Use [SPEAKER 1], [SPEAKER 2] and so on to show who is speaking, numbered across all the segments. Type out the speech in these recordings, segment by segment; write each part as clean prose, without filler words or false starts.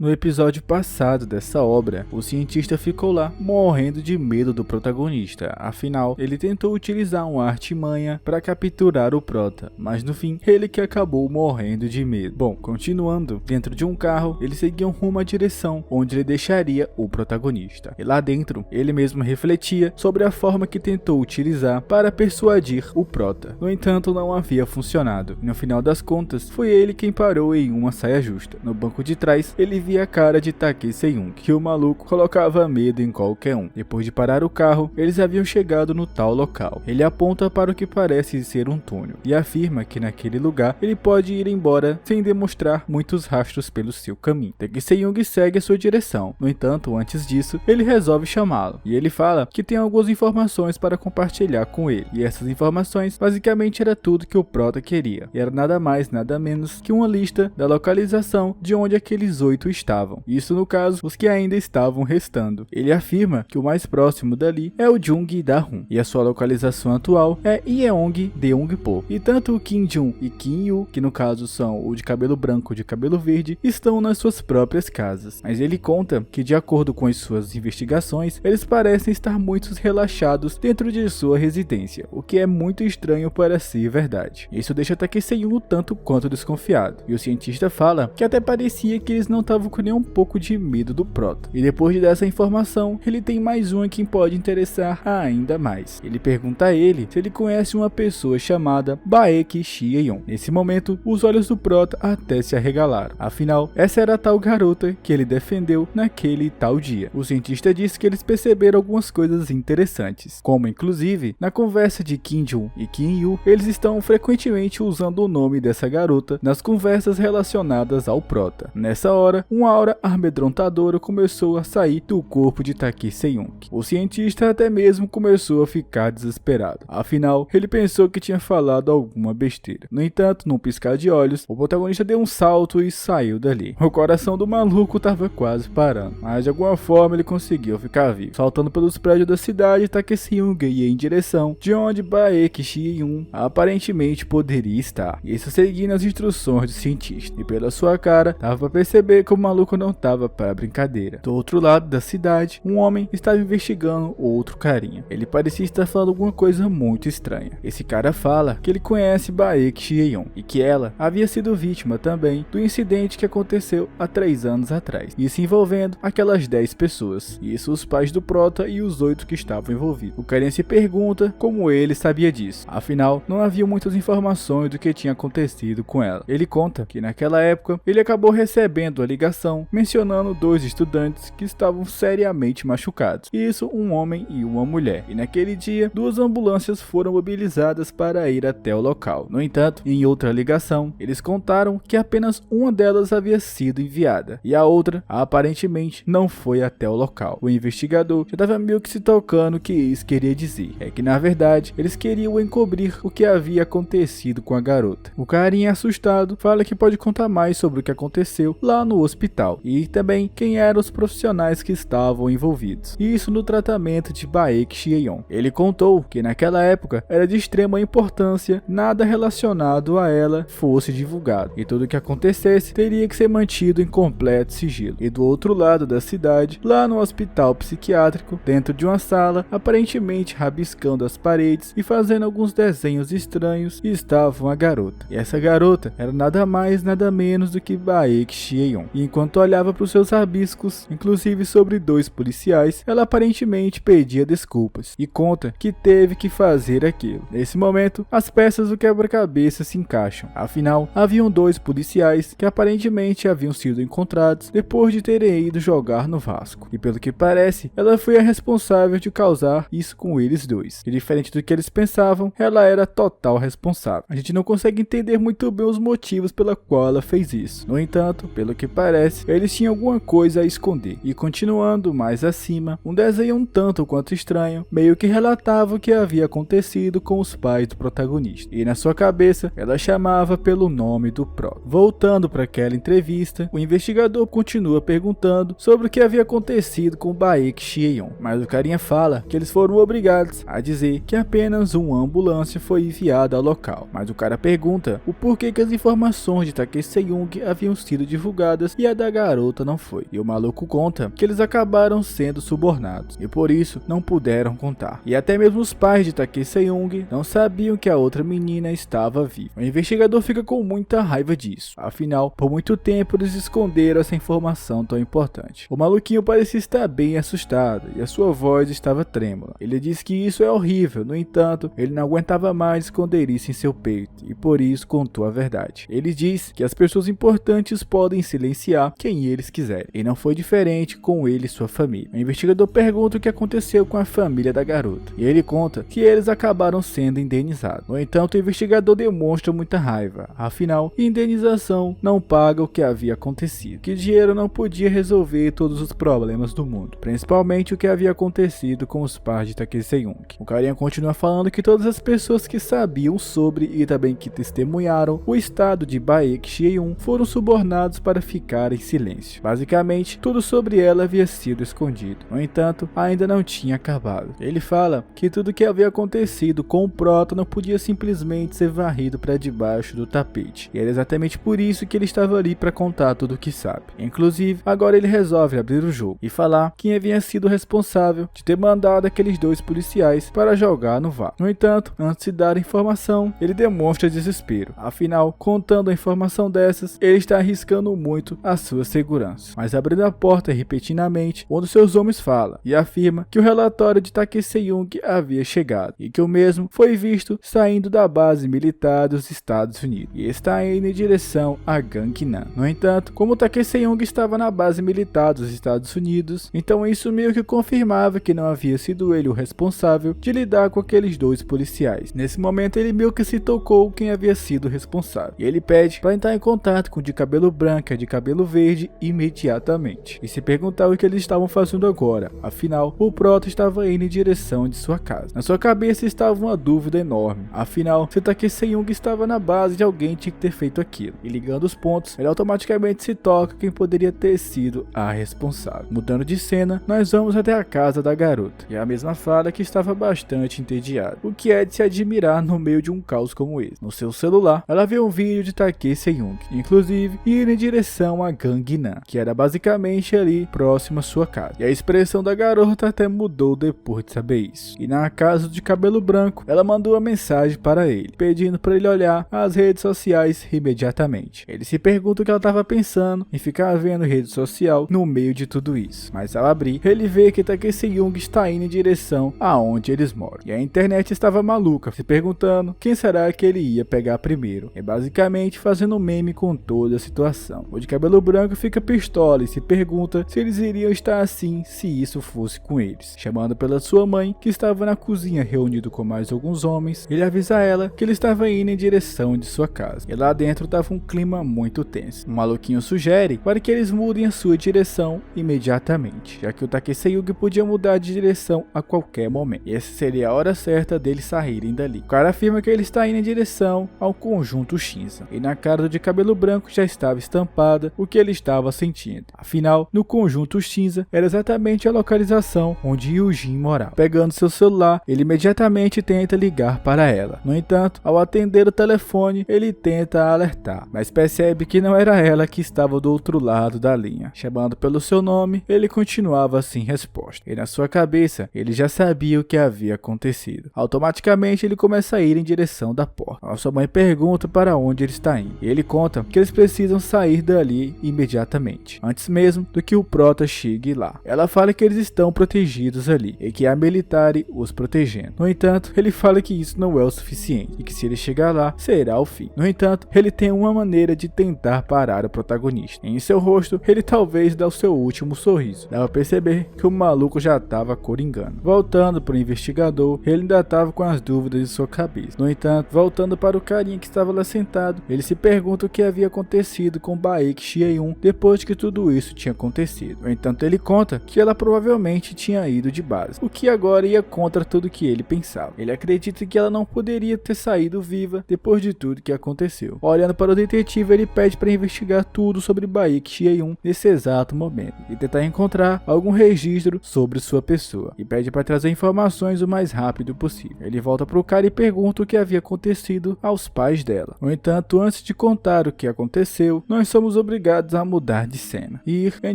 [SPEAKER 1] No episódio passado dessa obra, o cientista ficou lá morrendo de medo do protagonista, afinal, ele tentou utilizar uma artimanha para capturar o prota, mas no fim, ele que acabou morrendo de medo. Bom, continuando, dentro de um carro, eles seguiam rumo à direção onde ele deixaria o protagonista, e lá dentro, ele mesmo refletia sobre a forma que tentou utilizar para persuadir o prota. No entanto, não havia funcionado, e no final das contas, foi ele quem parou em uma saia justa. No banco de trás, ele via a cara de Takei Seiyun, que o maluco colocava medo em qualquer um. Depois de parar o carro, eles haviam chegado no tal local. Ele aponta para o que parece ser um túnel e afirma que naquele lugar ele pode ir embora sem demonstrar muitos rastros pelo seu caminho. Takei Seiyun segue a sua direção. No entanto, antes disso, ele resolve chamá-lo e ele fala que tem algumas informações para compartilhar com ele. E essas informações basicamente era tudo que o prota queria. E era nada mais, nada menos que uma lista da localização de onde aqueles 8 estavam. Isso no caso, os que ainda estavam restando. Ele afirma que o mais próximo dali é o Jung Da-hun e a sua localização atual é Yeong-deungpo. E tanto o Kim Jun e Kim Yu, que no caso são o de cabelo branco e de cabelo verde, estão nas suas próprias casas. Mas ele conta que, de acordo com as suas investigações, eles parecem estar muito relaxados dentro de sua residência, o que é muito estranho para ser verdade. Isso deixa Takei Seiyun um tanto quanto desconfiado, e o cientista fala que até parecia que eles não estavam com nem um pouco de medo do prota. E depois de dar essa informação, ele tem mais uma que pode interessar ainda mais. Ele pergunta a ele se ele conhece uma pessoa chamada Baek Shieyon. Nesse momento, os olhos do prota até se arregalaram. Afinal, essa era a tal garota que ele defendeu naquele tal dia. O cientista disse que eles perceberam algumas coisas interessantes, como inclusive, na conversa de Kim Jun e Kim Yu, eles estão frequentemente usando o nome dessa garota nas conversas relacionadas ao prota. Nessa hora, uma aura amedrontadora começou a sair do corpo de Takei Seiyun. O cientista até mesmo começou a ficar desesperado. Afinal, ele pensou que tinha falado alguma besteira. No entanto, num piscar de olhos, o protagonista deu um salto e saiu dali. O coração do maluco estava quase parando, mas de alguma forma ele conseguiu ficar vivo. Saltando pelos prédios da cidade, Takei Seiyun ia em direção de onde Baek Shieyon aparentemente poderia estar. Isso seguindo as instruções do cientista. E pela sua cara, dava para perceber que o maluco não estava para brincadeira. Do outro lado da cidade, um homem estava investigando outro carinha. Ele parecia estar falando alguma coisa muito estranha. Esse cara fala que ele conhece Baek Shieyon e que ela havia sido vítima também do incidente que aconteceu há 3 anos atrás. Isso envolvendo aquelas 10 pessoas. Isso os pais do prota e os 8 que estavam envolvidos. O carinha se pergunta como ele sabia disso. Afinal, não havia muitas informações do que tinha acontecido com ela. Ele conta que naquela época ele acabou recebendo a ligação mencionando 2 estudantes que estavam seriamente machucados. Isso, um homem e uma mulher. E naquele dia, 2 ambulâncias foram mobilizadas para ir até o local. No entanto, em outra ligação, eles contaram que apenas uma delas havia sido enviada e a outra aparentemente não foi até o local. O investigador já estava meio que se tocando o que isso queria dizer. É que na verdade, eles queriam encobrir o que havia acontecido com a garota. O carinha assustado fala que pode contar mais sobre o que aconteceu lá no hospital e também quem eram os profissionais que estavam envolvidos. Isso no tratamento de Baek Shieyon. Ele contou que naquela época era de extrema importância nada relacionado a ela fosse divulgado e tudo o que acontecesse teria que ser mantido em completo sigilo. E do outro lado da cidade, lá no hospital psiquiátrico, dentro de uma sala, aparentemente rabiscando as paredes e fazendo alguns desenhos estranhos, estava uma garota. E essa garota era nada mais, nada menos do que Baek Shieyon. E enquanto olhava para os seus rabiscos, inclusive sobre 2 policiais, ela aparentemente pedia desculpas e conta que teve que fazer aquilo. Nesse momento, as peças do quebra-cabeça se encaixam. Afinal, haviam 2 policiais que aparentemente haviam sido encontrados depois de terem ido jogar no Vasco. E pelo que parece, ela foi a responsável de causar isso com eles 2. E diferente do que eles pensavam, ela era total responsável. A gente não consegue entender muito bem os motivos pela qual ela fez isso. No entanto, pelo que parece, eles tinham alguma coisa a esconder. E continuando mais acima, um desenho um tanto quanto estranho, meio que relatava o que havia acontecido com os pais do protagonista. E na sua cabeça, ela chamava pelo nome do prota. Voltando para aquela entrevista, o investigador continua perguntando sobre o que havia acontecido com Baek Shieyon, mas o carinha fala que eles foram obrigados a dizer que apenas uma ambulância foi enviada ao local. Mas o cara pergunta o porquê que as informações de Takei Seiyun haviam sido divulgadas e a da garota não foi. E o maluco conta que eles acabaram sendo subornados e por isso não puderam contar. E até mesmo os pais de Tae Se-young não sabiam que a outra menina estava viva. O investigador fica com muita raiva disso. Afinal, por muito tempo eles esconderam essa informação tão importante. O maluquinho parecia estar bem assustado e a sua voz estava trêmula. Ele disse que isso é horrível, no entanto, ele não aguentava mais esconder isso em seu peito e por isso contou a verdade. Ele disse que as pessoas importantes podem silenciar quem eles quiserem e não foi diferente com ele e sua família. O investigador pergunta o que aconteceu com a família da garota e ele conta que eles acabaram sendo indenizados. No entanto, o investigador demonstra muita raiva. Afinal, indenização não paga o que havia acontecido, que dinheiro não podia resolver todos os problemas do mundo, principalmente o que havia acontecido com os pais de Tae Se-young. O carinha continua falando que todas as pessoas que sabiam sobre e também que testemunharam o estado de Baek Ji-eun foram subornados para ficar em silêncio. Basicamente, tudo sobre ela havia sido escondido. No entanto, ainda não tinha acabado. Ele fala que tudo que havia acontecido com o Prota não podia simplesmente ser varrido para debaixo do tapete. E era exatamente por isso que ele estava ali para contar tudo o que sabe. Inclusive, agora ele resolve abrir o jogo e falar quem havia sido responsável de ter mandado aqueles dois policiais para jogar no VAR. No entanto, antes de dar a informação, ele demonstra desespero. Afinal, contando a informação dessas, ele está arriscando muito a sua segurança. Mas abrindo a porta repentinamente, um dos seus homens fala e afirma que o relatório de Tae Se-young havia chegado e que o mesmo foi visto saindo da base militar dos Estados Unidos e está indo em direção a Gangnam. No entanto, como Tae Se-young estava na base militar dos Estados Unidos, então isso meio que confirmava que não havia sido ele o responsável de lidar com aqueles dois policiais. Nesse momento ele meio que se tocou quem havia sido responsável e ele pede para entrar em contato com o de cabelo branco e de cabelo verde imediatamente e se perguntar o que eles estavam fazendo agora. Afinal, o Prota estava indo em direção de sua casa. Na sua cabeça estava uma dúvida enorme. Afinal, se Tae Se-young estava na base de alguém tinha que ter feito aquilo. E ligando os pontos, ele automaticamente se toca quem poderia ter sido a responsável. Mudando de cena, nós vamos até a casa da garota. E a mesma fala que estava bastante entediada, o que é de se admirar no meio de um caos como esse. No seu celular, ela vê um vídeo de Tae Se-young, inclusive indo em direção a Gangnam, que era basicamente ali próximo à sua casa. E a expressão da garota até mudou depois de saber isso. E na casa de cabelo branco, ela mandou uma mensagem para ele, pedindo para ele olhar as redes sociais imediatamente. Ele se pergunta o que ela estava pensando em ficar vendo rede social no meio de tudo isso. Mas ao abrir, ele vê que Tae Se-young está indo em direção aonde eles moram. E a internet estava maluca, se perguntando quem será que ele ia pegar primeiro. É basicamente fazendo um meme com toda a situação. O de cabelo branco fica pistola e se pergunta se eles iriam estar assim se isso fosse com eles. Chamando pela sua mãe, que estava na cozinha reunido com mais alguns homens, ele avisa ela que ele estava indo em direção de sua casa. E lá dentro estava um clima muito tenso. O maluquinho sugere para que eles mudem a sua direção imediatamente, já que o Tae Se-young podia mudar de direção a qualquer momento. E essa seria a hora certa deles saírem dali. O cara afirma que ele está indo em direção ao conjunto Shinza. E na cara do de cabelo branco já estava estampada o que ele estava sentindo. Afinal, no conjunto Shinza era exatamente a localização onde Yujin morava. Pegando seu celular, ele imediatamente tenta ligar para ela. No entanto, ao atender o telefone, ele tenta alertar, mas percebe que não era ela que estava do outro lado da linha. Chamando pelo seu nome, ele continuava sem resposta. E na sua cabeça, ele já sabia o que havia acontecido. Automaticamente, ele começa a ir em direção da porta. A sua mãe pergunta para onde ele está indo. E ele conta que eles precisam sair dali imediatamente, antes mesmo do que o Prota chegue lá. Ela fala que eles estão protegidos ali e que há militares os protegendo. No entanto, ele fala que isso não é o suficiente e que se ele chegar lá, será o fim. No entanto, ele tem uma maneira de tentar parar o protagonista. Em seu rosto, ele talvez dá o seu último sorriso. Dá pra perceber que o maluco já estava coringando. Voltando para o investigador, ele ainda estava com as dúvidas em sua cabeça. No entanto, voltando para o carinha que estava lá sentado, ele se pergunta o que havia acontecido com Baek Ji-eun depois que tudo isso tinha acontecido. No entanto, ele conta que ela provavelmente tinha ido de base, o que agora ia contra tudo que ele pensava. Ele acredita que ela não poderia ter saído viva depois de tudo que aconteceu. Olhando para o detetive, ele pede para investigar tudo sobre Baek Ji-eun nesse exato momento e tentar encontrar algum registro sobre sua pessoa e pede para trazer informações o mais rápido possível. Ele volta para o cara e pergunta o que havia acontecido aos pais dela. No entanto, antes de contar o que aconteceu, nós somos obrigados obrigados a mudar de cena e ir em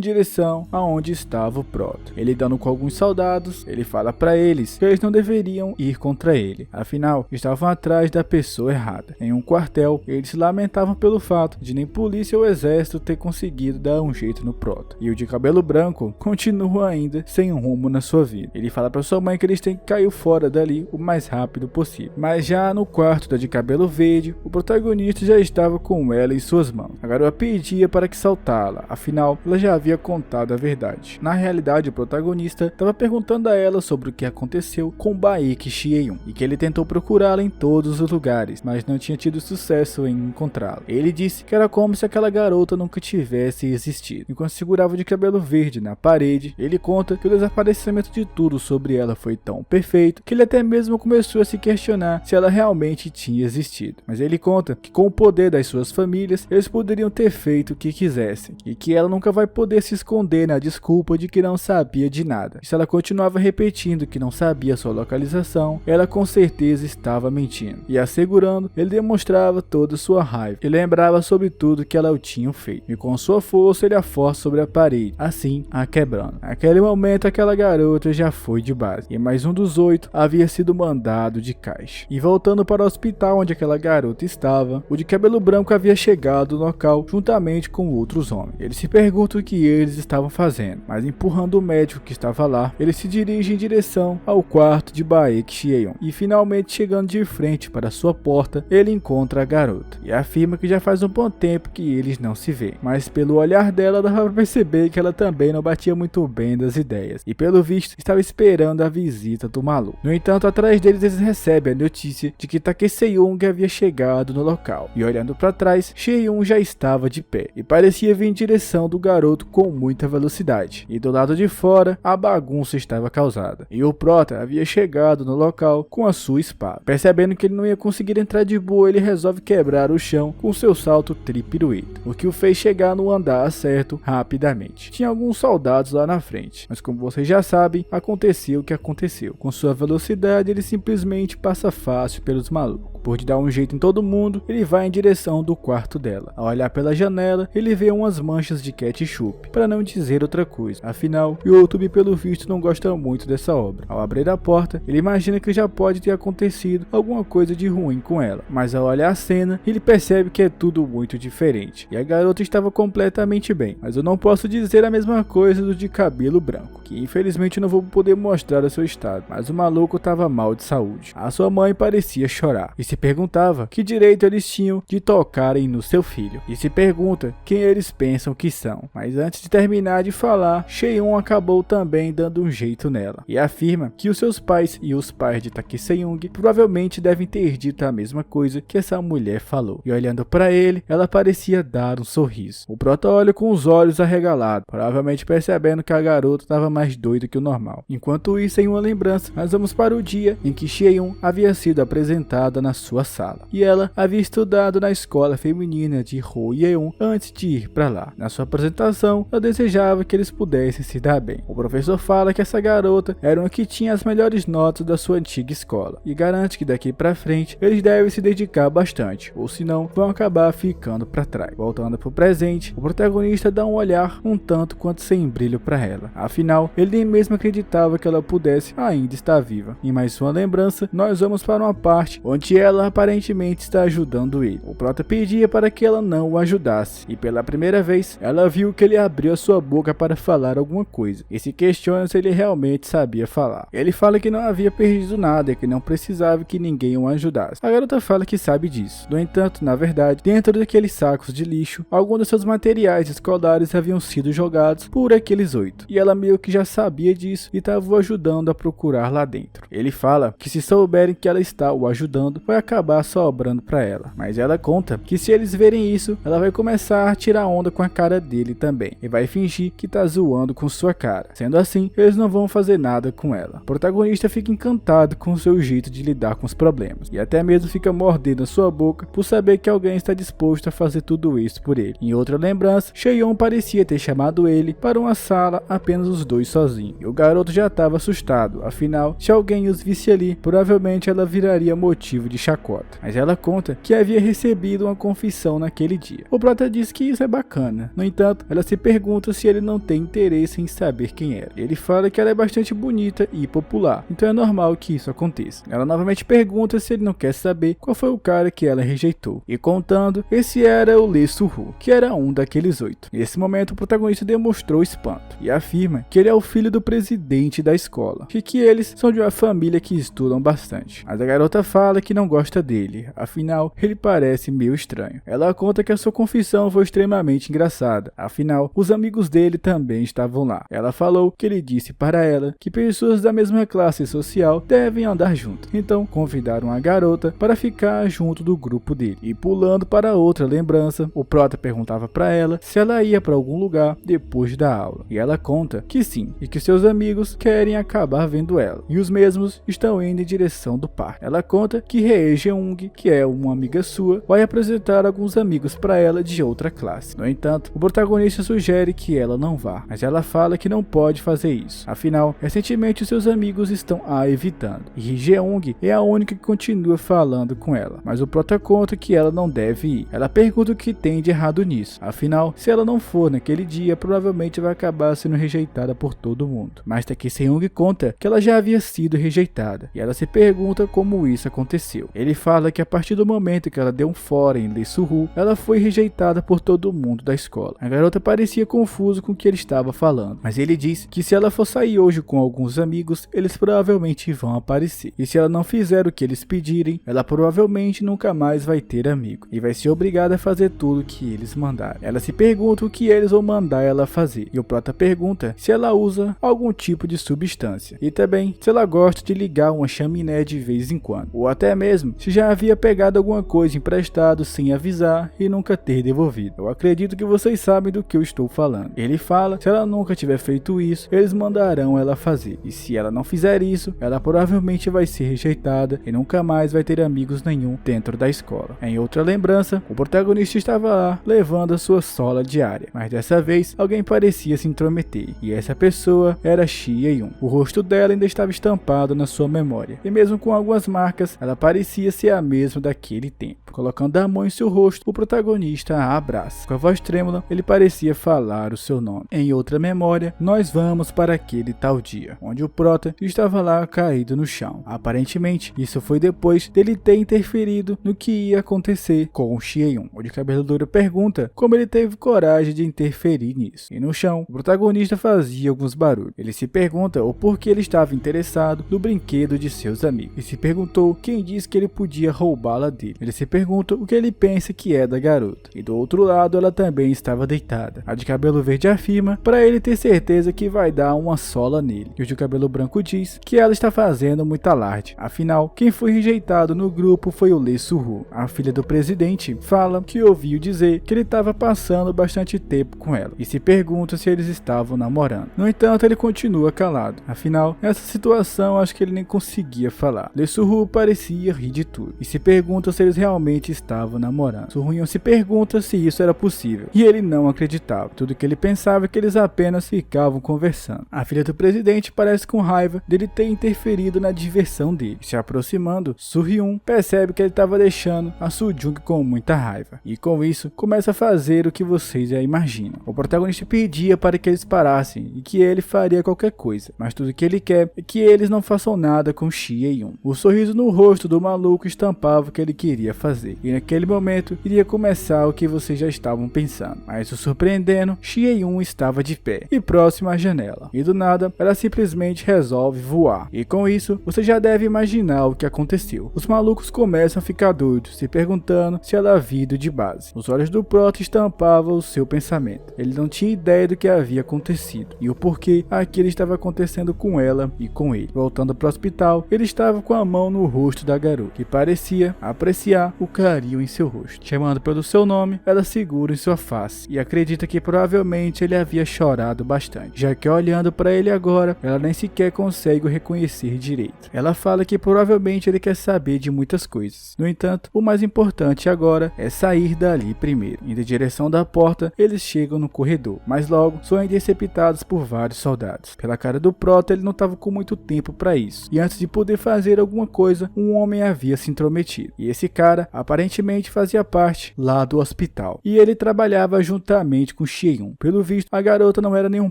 [SPEAKER 1] direção aonde estava o Prota. Ele dando com alguns soldados, ele fala para eles que eles não deveriam ir contra ele, afinal estavam atrás da pessoa errada. Em um quartel, eles se lamentavam pelo fato de nem polícia ou exército ter conseguido dar um jeito no Prota, e o de cabelo branco continua ainda sem rumo na sua vida. Ele fala para sua mãe que eles têm que cair fora dali o mais rápido possível, mas já no quarto da de cabelo verde, o protagonista já estava com ela em suas mãos. A garota pedia para que soltá-la, afinal ela já havia contado a verdade. Na realidade, o protagonista estava perguntando a ela sobre o que aconteceu com Baek Chieon e que ele tentou procurá-la em todos os lugares, mas não tinha tido sucesso em encontrá-la. Ele disse que era como se aquela garota nunca tivesse existido. Enquanto segurava o de cabelo verde na parede, ele conta que o desaparecimento de tudo sobre ela foi tão perfeito que ele até mesmo começou a se questionar se ela realmente tinha existido. Mas ele conta que com o poder das suas famílias, eles poderiam ter feito o que quisessem e que ela nunca vai poder se esconder na desculpa de que não sabia de nada. E se ela continuava repetindo que não sabia sua localização, ela com certeza estava mentindo. E assegurando, ele demonstrava toda sua raiva e lembrava sobre tudo que ela o tinha feito. E com sua força ele a força sobre a parede, assim a quebrando. Naquele momento aquela garota já foi de base e mais um dos 8 havia sido mandado de caixa. E voltando para o hospital onde aquela garota estava, o de cabelo branco havia chegado no local juntamente com outros homens. Eles se perguntam o que eles estavam fazendo, mas empurrando o médico que estava lá, ele se dirige em direção ao quarto de Baek Chieon e finalmente chegando de frente para sua porta, ele encontra a garota e afirma que já faz um bom tempo que eles não se veem, mas pelo olhar dela dava para perceber que ela também não batia muito bem das ideias e pelo visto estava esperando a visita do maluco. No entanto, atrás deles eles recebem a notícia de que Tae-seung havia chegado no local e olhando para trás, Chieon já estava de pé e parecia vir em direção do garoto com muita velocidade e do lado de fora a bagunça estava causada e o Prota havia chegado no local com a sua espada. Percebendo que ele não ia conseguir entrar de boa, ele resolve quebrar o chão com seu salto tripirueta, o que o fez chegar no andar certo rapidamente. Tinha alguns soldados lá na frente, mas como vocês já sabem, aconteceu o que aconteceu. Com sua velocidade, ele simplesmente passa fácil pelos malucos. Por de dar um jeito em todo mundo, ele vai em direção do quarto dela. Ao olhar pela janela, ele vê umas manchas de ketchup, para não dizer outra coisa. Afinal, o YouTube pelo visto não gosta muito dessa obra. Ao abrir a porta, ele imagina que já pode ter acontecido alguma coisa de ruim com ela, mas ao olhar a cena, ele percebe que é tudo muito diferente. E a garota estava completamente bem, mas eu não posso dizer a mesma coisa do de cabelo branco, que infelizmente não vou poder mostrar o seu estado, mas o maluco estava mal de saúde. A sua mãe parecia chorar e se perguntava que direito eles tinham de tocarem no seu filho, e se pergunta quem eles pensam que são. Mas antes de terminar de falar, Chieon acabou também dando um jeito nela e afirma que os seus pais e os pais de Tae-seung provavelmente devem ter dito a mesma coisa que essa mulher falou. E olhando para ele, ela parecia dar um sorriso. O Prota olha com os olhos arregalados, provavelmente percebendo que a garota estava mais doida que o normal. Enquanto isso, em uma lembrança, nós vamos para o dia em que Chieon havia sido apresentada na sua sala e ela havia estudado na escola feminina de Ho-yeon antes de ir para lá. Na sua apresentação, ela desejava que eles pudessem se dar bem. O professor fala que essa garota era uma que tinha as melhores notas da sua antiga escola e garante que daqui para frente eles devem se dedicar bastante, ou senão vão acabar ficando para trás. Voltando para o presente, o protagonista dá um olhar um tanto quanto sem brilho para ela. Afinal, ele nem mesmo acreditava que ela pudesse ainda estar viva. Em mais uma lembrança, nós vamos para uma parte onde ela aparentemente está ajudando ele. O Prota pedia para que ela não o ajudasse e pela primeira vez ela viu que ele abriu a sua boca para falar alguma coisa e se questiona se ele realmente sabia falar. Ele fala que não havia perdido nada e que não precisava que ninguém o ajudasse. A garota fala que sabe disso. No entanto, na verdade, dentro daqueles sacos de lixo, alguns dos seus materiais escolares haviam sido jogados por aqueles 8 e ela meio que já sabia disso e estava o ajudando a procurar lá dentro. Ele fala que se souberem que ela está o ajudando, vai acabar sobrando para ela, mas ela conta que se eles verem isso, ela vai começar a tirar onda com a cara dele também e vai fingir que tá zoando com sua cara. Sendo assim, eles não vão fazer nada com ela. O protagonista fica encantado com seu jeito de lidar com os problemas e até mesmo fica mordendo a sua boca por saber que alguém está disposto a fazer tudo isso por ele. Em outra lembrança, Chieon parecia ter chamado ele para uma sala apenas os dois sozinhos e o garoto já estava assustado, afinal, se alguém os visse ali, provavelmente ela viraria motivo de chacota, mas ela conta que havia recebido uma confissão naquele dia. O prota diz que isso é bacana. No entanto, ela se pergunta se ele não tem interesse em saber quem era. Ele fala que ela é bastante bonita e popular, então é normal que isso aconteça. Ela novamente pergunta se ele não quer saber qual foi o cara que ela rejeitou, e contando, esse era o Lee Soo-woo, que era um daqueles 8. Nesse momento, o protagonista demonstrou espanto e afirma que ele é o filho do presidente da escola e que eles são de uma família que estudam bastante. Mas a garota fala que não gosta dele, afinal, ele parece meio estranho. Ela conta que a sua confissão foi extremamente engraçada, afinal, os amigos dele também estavam lá. Ela falou que ele disse para ela que pessoas da mesma classe social devem andar juntas, então convidaram a garota para ficar junto do grupo dele. E pulando para outra lembrança, o prota perguntava para ela se ela ia para algum lugar depois da aula, e ela conta que sim, e que seus amigos querem acabar vendo ela, e os mesmos estão indo em direção do parque. Ela conta que Hye Jeong, que é uma amiga sua, vai apresentar alguns amigos para ela de outra classe. No entanto, o protagonista sugere que ela não vá, mas ela fala que não pode fazer isso, afinal, recentemente seus amigos estão a evitando, e Hye Jeong é a única que continua falando com ela, mas o prota conta que ela não deve ir. Ela pergunta o que tem de errado nisso, afinal, se ela não for naquele dia, provavelmente vai acabar sendo rejeitada por todo mundo. Mas Tae Seung conta que ela já havia sido rejeitada, e ela se pergunta como isso aconteceu. Ele fala que a partir do momento que ela deu um fora em Lee Soo-woo, ela foi rejeitada por todo mundo da escola. A garota parecia confusa com o que ele estava falando, mas ele diz que se ela for sair hoje com alguns amigos, eles provavelmente vão aparecer. E se ela não fizer o que eles pedirem, ela provavelmente nunca mais vai ter amigo, e vai ser obrigada a fazer tudo que eles mandarem. Ela se pergunta o que eles vão mandar ela fazer, e o prota pergunta se ela usa algum tipo de substância, e também se ela gosta de ligar uma chaminé de vez em quando, ou até mesmo se já havia pegado alguma coisa emprestado sem avisar e nunca ter devolvido. Eu acredito que vocês sabem do que eu estou falando. Ele fala que se ela nunca tiver feito isso, eles mandarão ela fazer, e se ela não fizer isso, ela provavelmente vai ser rejeitada e nunca mais vai ter amigos nenhum dentro da escola. Em outra lembrança, o protagonista estava lá levando a sua sola diária, mas dessa vez alguém parecia se intrometer, e essa pessoa era Hye-yoon. O rosto dela ainda estava estampado na sua memória, e mesmo com algumas marcas, ela parecia ser a mesma daquele tempo. Colocando a mão em seu rosto, o protagonista a abraça. Com a voz trêmula, ele parecia falar o seu nome. Em outra memória, nós vamos para aquele tal dia, onde o prota estava lá caído no chão. Aparentemente, isso foi depois dele ter interferido no que ia acontecer com o Hye-yoon. O de cabelo duro pergunta como ele teve coragem de interferir nisso. E no chão, o protagonista fazia alguns barulhos. Ele se pergunta o porquê ele estava interessado no brinquedo de seus amigos. E se perguntou quem disse que ele podia roubá-la dele. Ele se pergunta o que ele pensa que é da garota. E do outro lado, ela também estava deitada. A de cabelo verde afirma para ele ter certeza que vai dar uma sola nele. E o de cabelo branco diz que ela está fazendo muito alarde. Afinal, quem foi rejeitado no grupo foi o Lee Soo-woo. A filha do presidente fala que ouviu dizer que ele estava passando bastante tempo com ela, e se pergunta se eles estavam namorando. No entanto, ele continua calado. Afinal, nessa situação, acho que ele nem conseguia falar. Lee Soo-woo parecia rir de tudo, e se pergunta se eles realmente estavam namorando. Soo-hyun se pergunta se isso era possível, e ele não acreditava. Tudo que ele pensava é que eles apenas ficavam conversando. A filha do presidente parece com raiva dele ter interferido na diversão dele. Se aproximando, Soo-hyun percebe que ele estava deixando a Soo-jung com muita raiva, e com isso começa a fazer o que vocês já imaginam. O protagonista pedia para que eles parassem e que ele faria qualquer coisa, mas tudo que ele quer é que eles não façam nada com Hye-yoon. O sorriso no rosto do maluco estampava o que ele queria fazer, e naquele momento iria começar o que vocês já estavam pensando. Mas o surpreendendo, Hye-yoon estava de pé e próximo à janela, e do nada ela simplesmente resolve voar, e com isso você já deve imaginar o que aconteceu. Os malucos começam a ficar doidos, se perguntando se ela havia ido de base. Os olhos do prota estampavam o seu pensamento. Ele não tinha ideia do que havia acontecido e o porquê aquilo estava acontecendo com ela e com ele. Voltando para o hospital, ele estava com a mão no rosto da garota, que parecia apreciar o carinho em seu rosto. Chamando pelo seu nome, ela segura em sua face e acredita que provavelmente ele havia chorado bastante, já que olhando para ele agora, ela nem sequer consegue o reconhecer direito. Ela fala que provavelmente ele quer saber de muitas coisas. No entanto, o mais importante agora é sair dali primeiro. Indo em direção da porta, eles chegam no corredor, mas logo são interceptados por vários soldados. Pela cara do prota, ele não estava com muito tempo para isso, e antes de poder fazer alguma coisa, um homem havia se intrometido. E esse cara aparentemente fazia parte lá do hospital. E ele trabalhava juntamente com Xieyun. Pelo visto, a garota não era nem um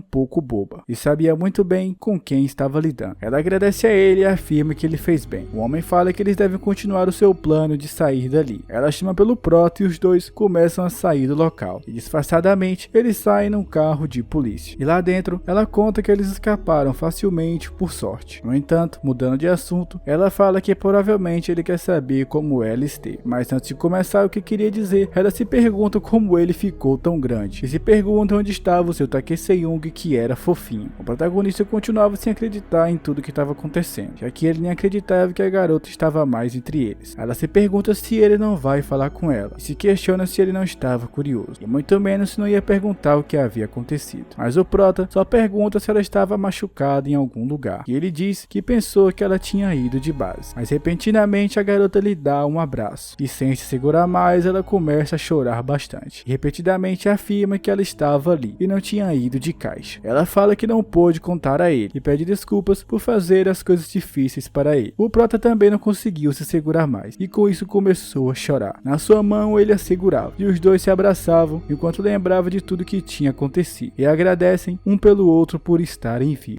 [SPEAKER 1] pouco boba e sabia muito bem com quem estava lidando. Ela agradece a ele e afirma que ele fez bem. O homem fala que eles devem continuar o seu plano de sair dali. Ela chama pelo Prota e os dois começam a sair do local. E disfarçadamente, eles saem num carro de polícia. E lá dentro, ela conta que eles escaparam facilmente por sorte. No entanto, mudando de assunto, ela fala que provavelmente ele quer saber como ela esteve. Mas antes de começar o que queria dizer, ela se pergunta como ele ficou tão grande. E se pergunta onde estava o seu Tae-Seung, que era fofinho. O protagonista continuava sem acreditar em tudo que estava acontecendo, já que ele nem acreditava que a garota estava mais entre eles. Ela se pergunta se ele não vai falar com ela, e se questiona se ele não estava curioso, e muito menos se não ia perguntar o que havia acontecido. Mas o Prota só pergunta se ela estava machucada em algum lugar, e ele diz que pensou que ela tinha ido de base. Mas repentinamente a garota lhe dá um abraço, e sem se segurar mais ela começa a chorar bastante, e repetidamente afirma que ela estava ali, e não tinha ido de caixa. Ela fala que não pôde contar a ele, e pede desculpas por fazer as coisas difíceis para ele. O Prota também não conseguiu se segurar mais, e com isso começou a chorar. Na sua mão ele a segurava, e os dois se abraçavam, enquanto lembrava de tudo que tinha acontecido, e agradecem um pelo outro por estarem vivos.